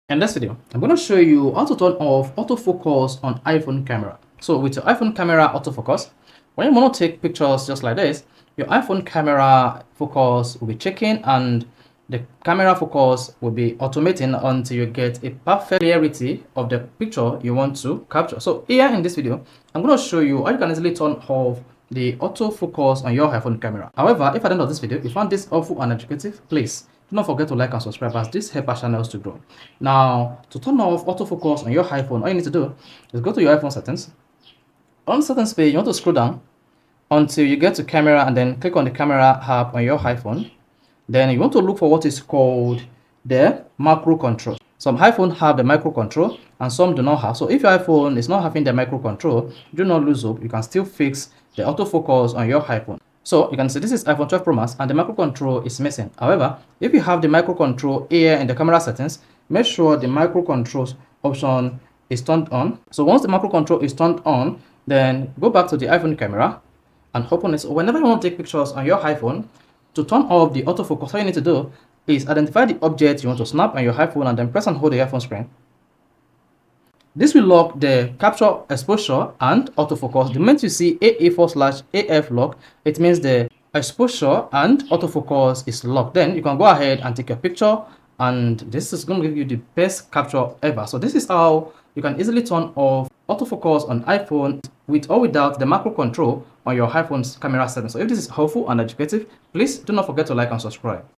In this video, I'm going to show you how to turn off autofocus on iPhone camera. So with your iPhone camera autofocus, when you want to take pictures just like this, your iPhone camera focus will be checking and the camera focus will be automating until you get a perfect clarity of the picture you want to capture. So here in this video, I'm going to show you how you can easily turn off the autofocus on your iPhone camera. However, if at the end of this video you found this helpful and educative, please do not forget to like and subscribe as this helps our channels to grow. Now, to turn off autofocus on your iPhone, all you need to do is go to your iPhone settings. On settings page, you want to scroll down until you get to camera and then click on the camera app on your iPhone. Then you want to look for what is called the macro control. Some iPhones have the micro control and some do not have. So if your iPhone is not having the micro control, do not lose hope. You can still fix the autofocus on your iPhone. So you can see this is iPhone 12 Pro Max and the micro control is missing. However, if you have the micro control here in the camera settings, make sure the micro controls option is turned on. So once the macro control is turned on, then go back to the iPhone camera and open it. So whenever you want to take pictures on your iPhone, to turn off the autofocus, all you need to do is identify the object you want to snap on your iPhone and then press and hold the iPhone screen. This will lock the capture exposure and autofocus. The moment you see AA/AF lock, it means the exposure and autofocus is locked. Then you can go ahead and take a picture and this is going to give you the best capture ever. So this is how you can easily turn off autofocus on iPhone with or without the macro control on your iPhone's camera settings. So if this is helpful and educative, please do not forget to like and subscribe.